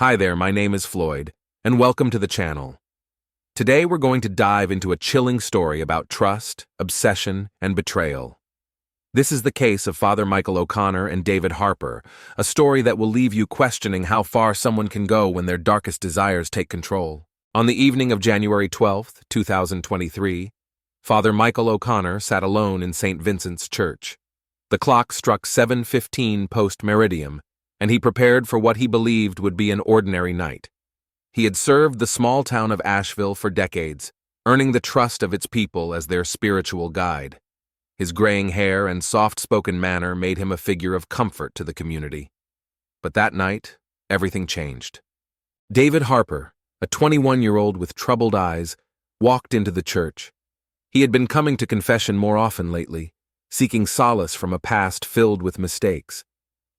Hi there, my name is Floyd, and welcome to the channel. Today we're going to dive into a chilling story about trust, obsession, and betrayal. This is the case of Father Michael O'Connor and David Harper, a story that will leave you questioning how far someone can go when their darkest desires take control. On the evening of January 12, 2023, Father Michael O'Connor sat alone in St. Vincent's Church. The clock struck 7:15 post-meridium, and he prepared for what he believed would be an ordinary night. He had served the small town of Ashville for decades, earning the trust of its people as their spiritual guide. His graying hair and soft-spoken manner made him a figure of comfort to the community. But that night, everything changed. David Harper, a 21-year-old with troubled eyes, walked into the church. He had been coming to confession more often lately, seeking solace from a past filled with mistakes.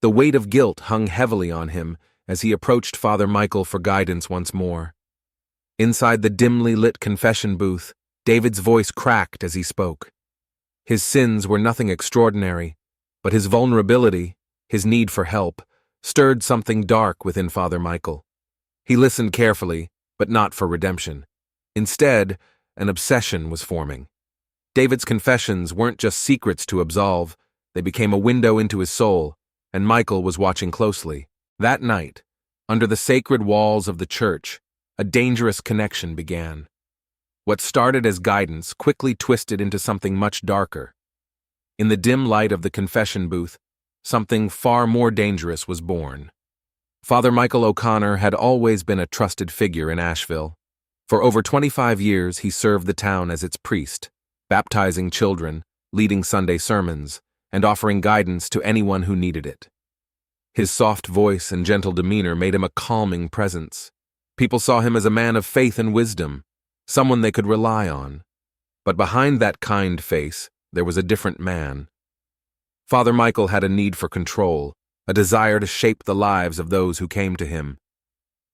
The weight of guilt hung heavily on him as he approached Father Michael for guidance once more. Inside the dimly lit confession booth, David's voice cracked as he spoke. His sins were nothing extraordinary, but his vulnerability, his need for help, stirred something dark within Father Michael. He listened carefully, but not for redemption. Instead, an obsession was forming. David's confessions weren't just secrets to absolve, they became a window into his soul, and Michael was watching closely. That night, under the sacred walls of the church, a dangerous connection began. What started as guidance quickly twisted into something much darker. In the dim light of the confession booth, something far more dangerous was born. Father Michael O'Connor had always been a trusted figure in Ashville. For over 25 years, he served the town as its priest, baptizing children, leading Sunday sermons, and offering guidance to anyone who needed it. His soft voice and gentle demeanor made him a calming presence. People saw him as a man of faith and wisdom, someone they could rely on. But behind that kind face, there was a different man. Father Michael had a need for control, a desire to shape the lives of those who came to him.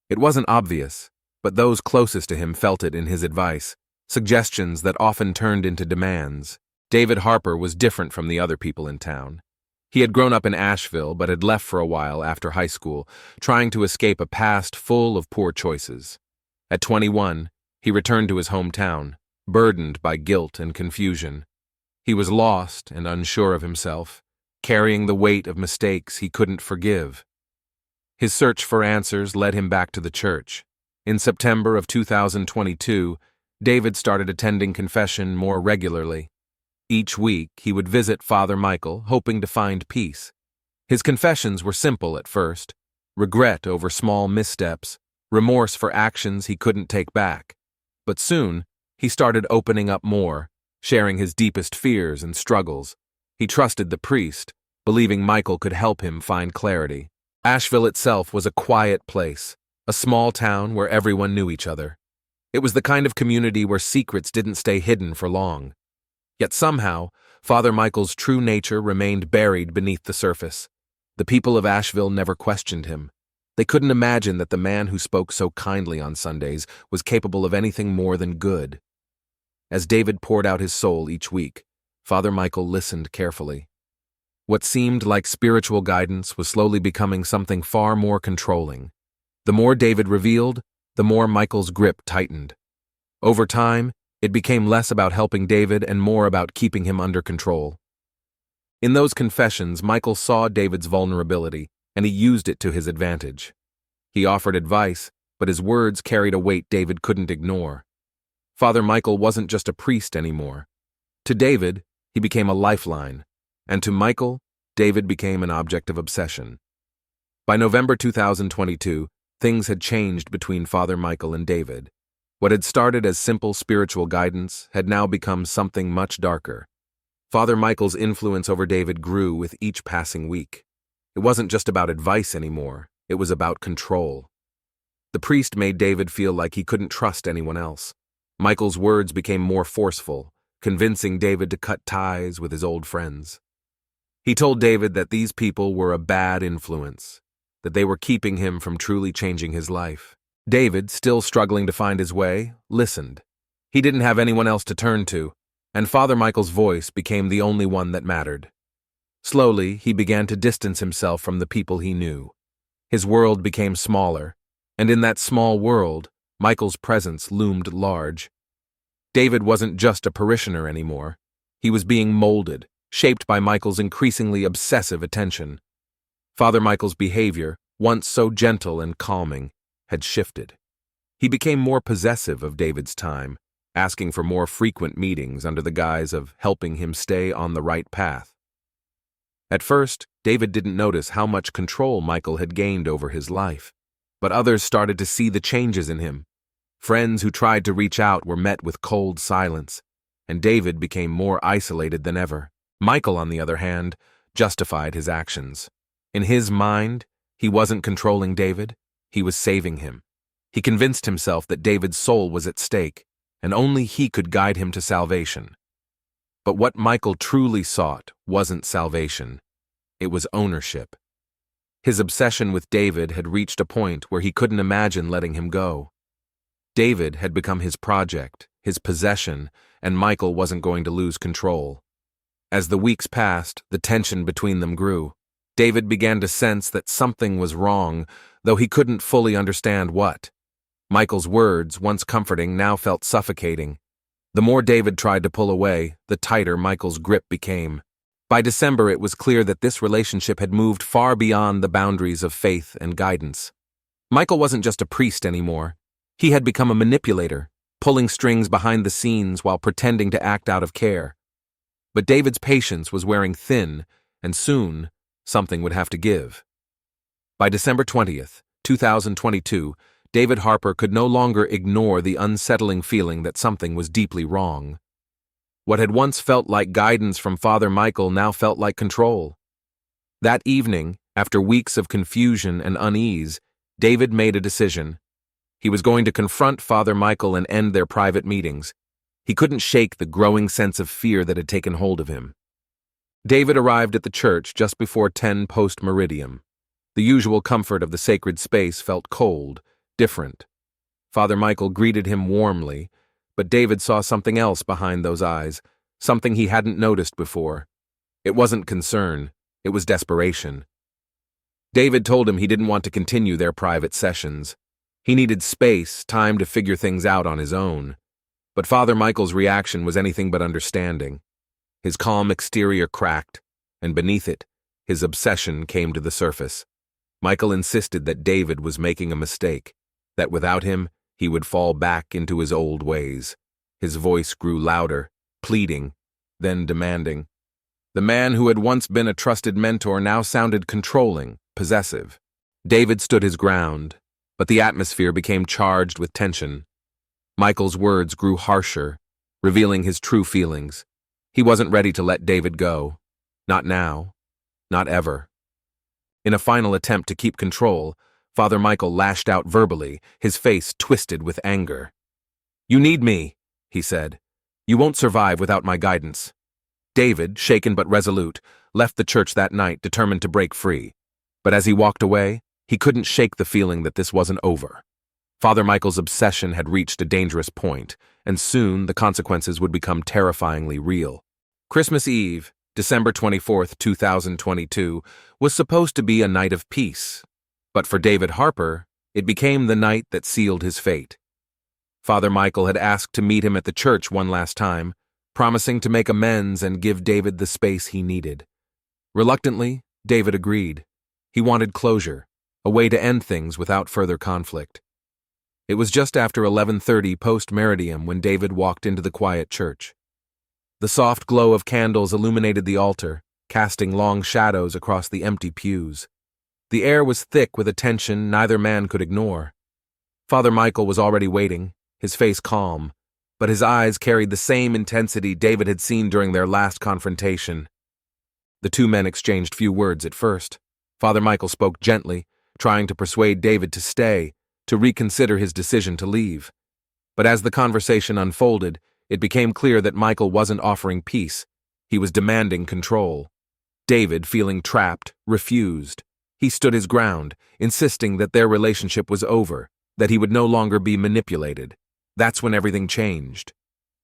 It wasn't obvious, but those closest to him felt it in his advice, suggestions that often turned into demands. David Harper was different from the other people in town. He had grown up in Asheville but had left for a while after high school, trying to escape a past full of poor choices. At 21, he returned to his hometown, burdened by guilt and confusion. He was lost and unsure of himself, carrying the weight of mistakes he couldn't forgive. His search for answers led him back to the church. In September of 2022, David started attending confession more regularly. Each week, he would visit Father Michael, hoping to find peace. His confessions were simple at first: regret over small missteps, remorse for actions he couldn't take back. But soon, he started opening up more, sharing his deepest fears and struggles. He trusted the priest, believing Michael could help him find clarity. Asheville itself was a quiet place, a small town where everyone knew each other. It was the kind of community where secrets didn't stay hidden for long. Yet somehow, Father Michael's true nature remained buried beneath the surface. The people of Asheville never questioned him. They couldn't imagine that the man who spoke so kindly on Sundays was capable of anything more than good. As David poured out his soul each week, Father Michael listened carefully. What seemed like spiritual guidance was slowly becoming something far more controlling. The more David revealed, the more Michael's grip tightened. Over time, it became less about helping David and more about keeping him under control. In those confessions, Michael saw David's vulnerability, and he used it to his advantage. He offered advice, but his words carried a weight David couldn't ignore. Father Michael wasn't just a priest anymore. To David, he became a lifeline, and to Michael, David became an object of obsession. By November 2022, things had changed between Father Michael and David. What had started as simple spiritual guidance had now become something much darker. Father Michael's influence over David grew with each passing week. It wasn't just about advice anymore, it was about control. The priest made David feel like he couldn't trust anyone else. Michael's words became more forceful, convincing David to cut ties with his old friends. He told David that these people were a bad influence, that they were keeping him from truly changing his life. David, still struggling to find his way, listened. He didn't have anyone else to turn to, and Father Michael's voice became the only one that mattered. Slowly, he began to distance himself from the people he knew. His world became smaller, And in that small world, Michael's presence loomed large. David wasn't just a parishioner anymore. He was being molded, shaped by Michael's increasingly obsessive attention. Father Michael's behavior, once so gentle and calming, had shifted. He became more possessive of David's time, asking for more frequent meetings under the guise of helping him stay on the right path. At first, David didn't notice how much control Michael had gained over his life, but others started to see the changes in him. Friends who tried to reach out were met with cold silence, and David became more isolated than ever. Michael, on the other hand, justified his actions. In his mind, he wasn't controlling David, he was saving him. He convinced himself that David's soul was at stake, and only he could guide him to salvation. But what Michael truly sought wasn't salvation, it was ownership. His obsession with David had reached a point where he couldn't imagine letting him go. David had become his project, his possession, and Michael wasn't going to lose control. As the weeks passed, the tension between them grew. David began to sense that something was wrong, though he couldn't fully understand what. Michael's words, once comforting, now felt suffocating. The more David tried to pull away, the tighter Michael's grip became. By December, it was clear that this relationship had moved far beyond the boundaries of faith and guidance. Michael wasn't just a priest anymore. He had become a manipulator, pulling strings behind the scenes while pretending to act out of care. But David's patience was wearing thin, and soon, something would have to give. By December 20th, 2022, David Harper could no longer ignore the unsettling feeling that something was deeply wrong. What had once felt like guidance from Father Michael now felt like control. That evening, after weeks of confusion and unease, David made a decision. He was going to confront Father Michael and end their private meetings. He couldn't shake the growing sense of fear that had taken hold of him. David arrived at the church just before 10 post-meridium. The usual comfort of the sacred space felt cold, different. Father Michael greeted him warmly, but David saw something else behind those eyes, something he hadn't noticed before. It wasn't concern, it was desperation. David told him he didn't want to continue their private sessions. He needed space, time to figure things out on his own. But Father Michael's reaction was anything but understanding. His calm exterior cracked, and beneath it, his obsession came to the surface. Michael insisted that David was making a mistake, that without him, he would fall back into his old ways. His voice grew louder, pleading, then demanding. The man who had once been a trusted mentor now sounded controlling, possessive. David stood his ground, but the atmosphere became charged with tension. Michael's words grew harsher, revealing his true feelings. He wasn't ready to let David go. Not now. Not ever. In a final attempt to keep control, Father Michael lashed out verbally, his face twisted with anger. "You need me," he said. "You won't survive without my guidance." David, shaken but resolute, left the church that night determined to break free. But as he walked away, he couldn't shake the feeling that this wasn't over. Father Michael's obsession had reached a dangerous point, and soon the consequences would become terrifyingly real. Christmas Eve, December 24th, 2022, was supposed to be a night of peace. But for David Harper, it became the night that sealed his fate. Father Michael had asked to meet him at the church one last time, promising to make amends and give David the space he needed. Reluctantly, David agreed. He wanted closure, a way to end things without further conflict. It was just after 11:30 post-meridium when David walked into the quiet church. The soft glow of candles illuminated the altar, casting long shadows across the empty pews. The air was thick with a tension neither man could ignore. Father Michael was already waiting, his face calm, but his eyes carried the same intensity David had seen during their last confrontation. The two men exchanged few words at first. Father Michael spoke gently, trying to persuade David to stay, to reconsider his decision to leave. But as the conversation unfolded, it became clear that Michael wasn't offering peace. He was demanding control. David, feeling trapped, refused. He stood his ground, insisting that their relationship was over, that he would no longer be manipulated. That's when everything changed.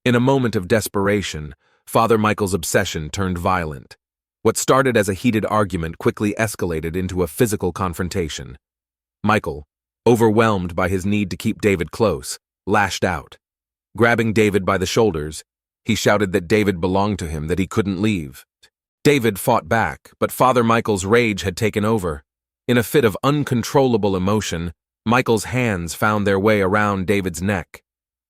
In a moment of desperation, Father Michael's obsession turned violent. What started as a heated argument quickly escalated into a physical confrontation. Michael, overwhelmed by his need to keep David close, lashed out. Grabbing David by the shoulders, he shouted that David belonged to him, that he couldn't leave. David fought back, but Father Michael's rage had taken over. In a fit of uncontrollable emotion, Michael's hands found their way around David's neck.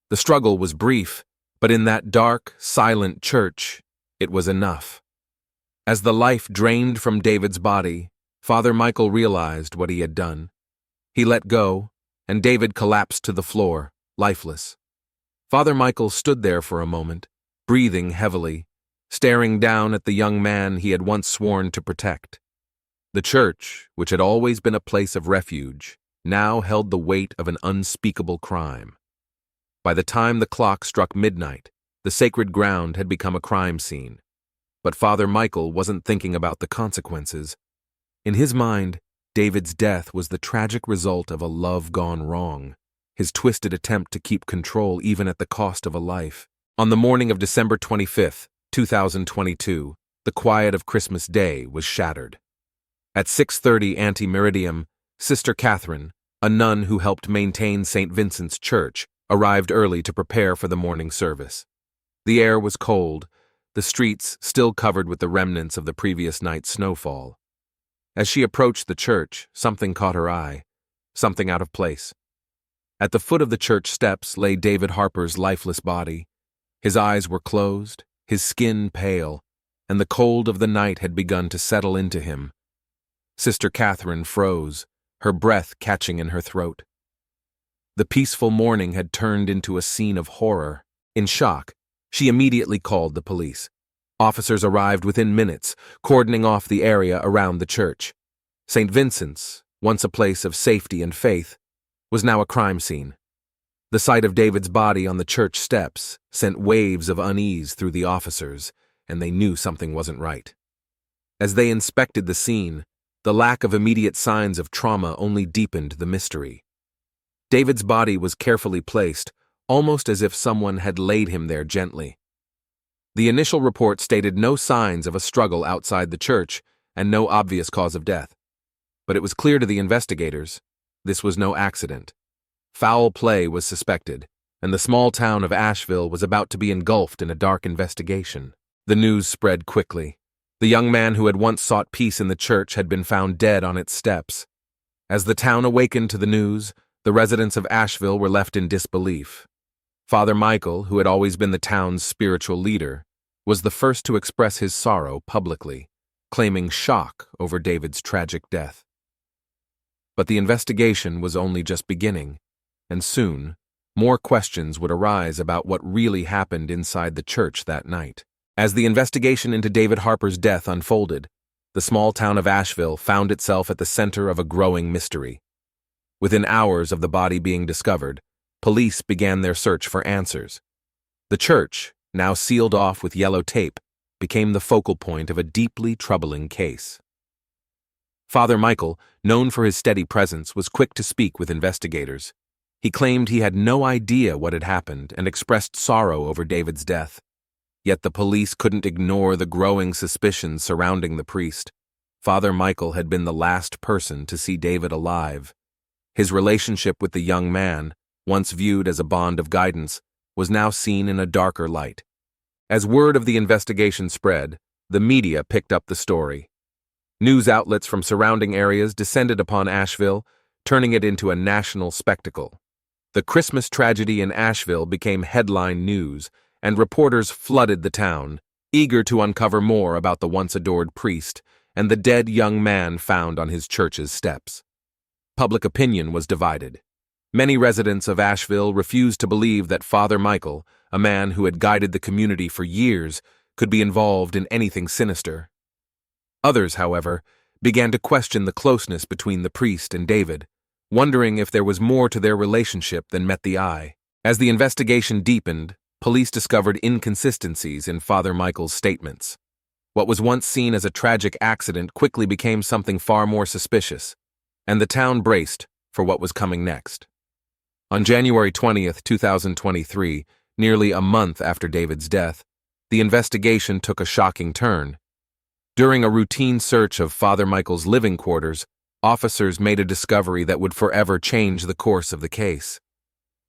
The struggle was brief, but in that dark, silent church, it was enough. As the life drained from David's body, Father Michael realized what he had done. He let go, and David collapsed to the floor, lifeless. Father Michael stood there for a moment, breathing heavily, staring down at the young man he had once sworn to protect. The church, which had always been a place of refuge, now held the weight of an unspeakable crime. By the time the clock struck midnight, the sacred ground had become a crime scene. But Father Michael wasn't thinking about the consequences. In his mind, David's death was the tragic result of a love gone wrong, his twisted attempt to keep control even at the cost of a life. On the morning of December 25th, 2022, the quiet of Christmas Day was shattered. At 6:30 ante-meridiem, Sister Catherine, a nun who helped maintain St. Vincent's Church, arrived early to prepare for the morning service. The air was cold, the streets still covered with the remnants of the previous night's snowfall. As she approached the church, something caught her eye, something out of place. At the foot of the church steps lay David Harper's lifeless body. His eyes were closed, his skin pale, and the cold of the night had begun to settle into him. Sister Catherine froze, her breath catching in her throat. The peaceful morning had turned into a scene of horror. In shock, she immediately called the police. Officers arrived within minutes, cordoning off the area around the church. St. Vincent's, once a place of safety and faith, was now a crime scene. The sight of David's body on the church steps sent waves of unease through the officers, and they knew something wasn't right. As they inspected the scene, the lack of immediate signs of trauma only deepened the mystery. David's body was carefully placed, almost as if someone had laid him there gently. The initial report stated no signs of a struggle outside the church and no obvious cause of death. But it was clear to the investigators, this was no accident. Foul play was suspected, and the small town of Ashville was about to be engulfed in a dark investigation. The news spread quickly. The young man who had once sought peace in the church had been found dead on its steps. As the town awakened to the news, the residents of Ashville were left in disbelief. Father Michael, who had always been the town's spiritual leader, was the first to express his sorrow publicly, claiming shock over David's tragic death. But the investigation was only just beginning, and soon, more questions would arise about what really happened inside the church that night. As the investigation into David Harper's death unfolded, the small town of Ashville found itself at the center of a growing mystery. Within hours of the body being discovered, police began their search for answers. The church, now sealed off with yellow tape, became the focal point of a deeply troubling case. Father Michael, known for his steady presence, was quick to speak with investigators. He claimed he had no idea what had happened and expressed sorrow over David's death. Yet the police couldn't ignore the growing suspicions surrounding the priest. Father Michael had been the last person to see David alive. His relationship with the young man, once viewed as a bond of guidance, was now seen in a darker light. As word of the investigation spread, the media picked up the story. News outlets from surrounding areas descended upon Ashville, turning it into a national spectacle. The Christmas tragedy in Ashville became headline news, and reporters flooded the town, eager to uncover more about the once-adored priest and the dead young man found on his church's steps. Public opinion was divided. Many residents of Ashville refused to believe that Father Michael, a man who had guided the community for years, could be involved in anything sinister. Others, however, began to question the closeness between the priest and David, wondering if there was more to their relationship than met the eye. As the investigation deepened, police discovered inconsistencies in Father Michael's statements. What was once seen as a tragic accident quickly became something far more suspicious, and the town braced for what was coming next. On January 20th, 2023, nearly a month after David's death, the investigation took a shocking turn. During a routine search of Father Michael's living quarters, officers made a discovery that would forever change the course of the case.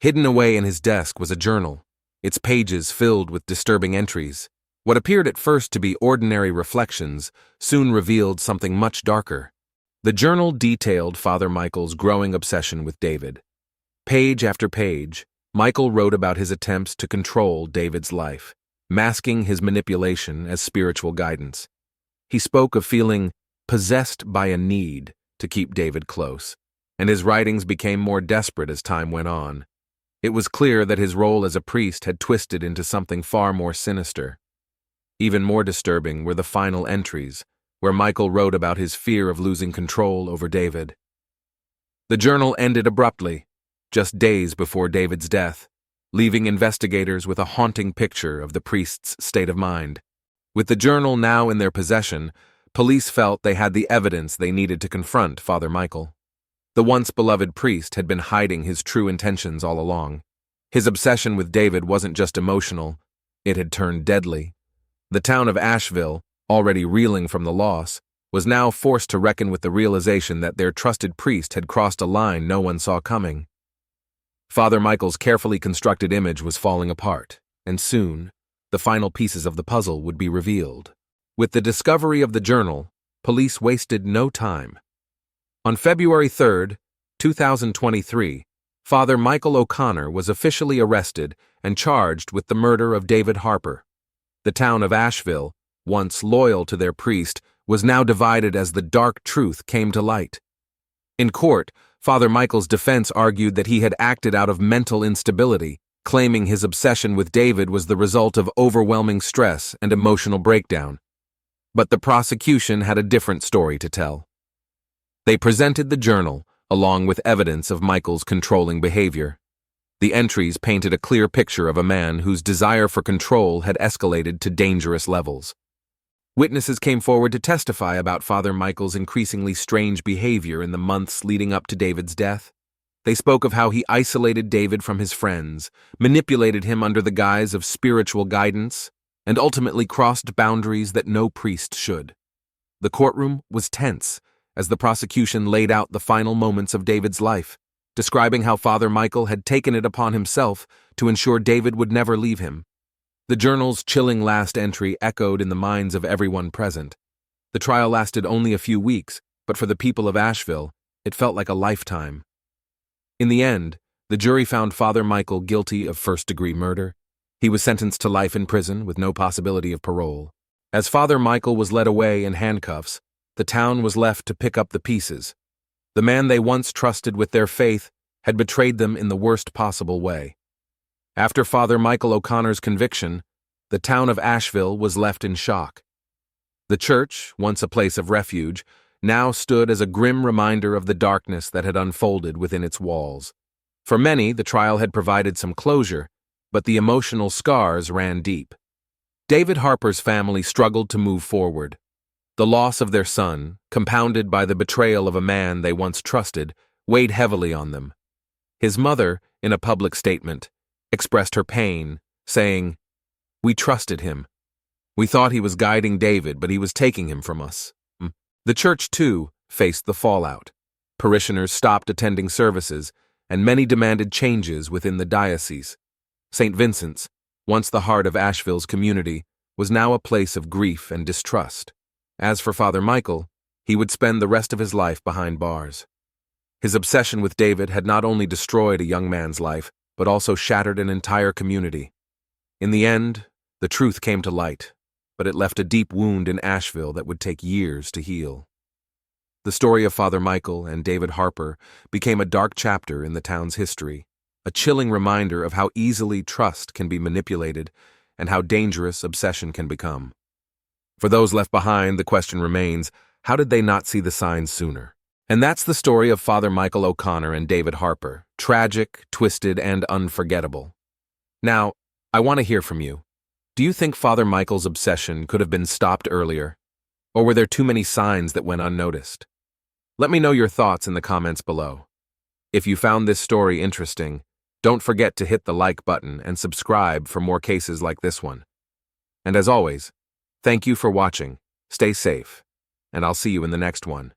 Hidden away in his desk was a journal, its pages filled with disturbing entries. What appeared at first to be ordinary reflections soon revealed something much darker. The journal detailed Father Michael's growing obsession with David. Page after page, Michael wrote about his attempts to control David's life, masking his manipulation as spiritual guidance. He spoke of feeling possessed by a need to keep David close, and his writings became more desperate as time went on. It was clear that his role as a priest had twisted into something far more sinister. Even more disturbing were the final entries, where Michael wrote about his fear of losing control over David. The journal ended abruptly, just days before David's death, leaving investigators with a haunting picture of the priest's state of mind. With the journal now in their possession, police felt they had the evidence they needed to confront Father Michael. The once beloved priest had been hiding his true intentions all along. His obsession with David wasn't just emotional, it had turned deadly. The town of Ashville, already reeling from the loss, was now forced to reckon with the realization that their trusted priest had crossed a line no one saw coming. Father Michael's carefully constructed image was falling apart, and soon, the final pieces of the puzzle would be revealed. With the discovery of the journal, police wasted no time. On February 3, 2023, Father Michael O'Connor was officially arrested and charged with the murder of David Harper. The town of Ashville, once loyal to their priest, was now divided as the dark truth came to light. In court, Father Michael's defense argued that he had acted out of mental instability, claiming his obsession with David was the result of overwhelming stress and emotional breakdown. But the prosecution had a different story to tell. They presented the journal, along with evidence of Michael's controlling behavior. The entries painted a clear picture of a man whose desire for control had escalated to dangerous levels. Witnesses came forward to testify about Father Michael's increasingly strange behavior in the months leading up to David's death. They spoke of how he isolated David from his friends, manipulated him under the guise of spiritual guidance, and ultimately crossed boundaries that no priest should. The courtroom was tense as the prosecution laid out the final moments of David's life, describing how Father Michael had taken it upon himself to ensure David would never leave him. The journal's chilling last entry echoed in the minds of everyone present. The trial lasted only a few weeks, but for the people of Ashville, it felt like a lifetime. In the end, the jury found Father Michael guilty of first-degree murder. He was sentenced to life in prison with no possibility of parole. As Father Michael was led away in handcuffs, the town was left to pick up the pieces. The man they once trusted with their faith had betrayed them in the worst possible way. After Father Michael O'Connor's conviction, the town of Ashville was left in shock. The church, once a place of refuge, now stood as a grim reminder of the darkness that had unfolded within its walls. For many, the trial had provided some closure, but the emotional scars ran deep. David Harper's family struggled to move forward. The loss of their son, compounded by the betrayal of a man they once trusted, weighed heavily on them. His mother, in a public statement, expressed her pain, saying, "We trusted him. We thought he was guiding David, but he was taking him from us." The church, too, faced the fallout. Parishioners stopped attending services, and many demanded changes within the diocese. St. Vincent's, once the heart of Asheville's community, was now a place of grief and distrust. As for Father Michael, he would spend the rest of his life behind bars. His obsession with David had not only destroyed a young man's life, but also shattered an entire community. In the end, the truth came to light, but it left a deep wound in Asheville that would take years to heal. The story of Father Michael and David Harper became a dark chapter in the town's history, a chilling reminder of how easily trust can be manipulated and how dangerous obsession can become. For those left behind, the question remains, how did they not see the signs sooner? And that's the story of Father Michael O'Connor and David Harper, tragic, twisted, and unforgettable. Now, I want to hear from you. Do you think Father Michael's obsession could have been stopped earlier? Or were there too many signs that went unnoticed? Let me know your thoughts in the comments below. If you found this story interesting, don't forget to hit the like button and subscribe for more cases like this one. And as always, thank you for watching, stay safe, and I'll see you in the next one.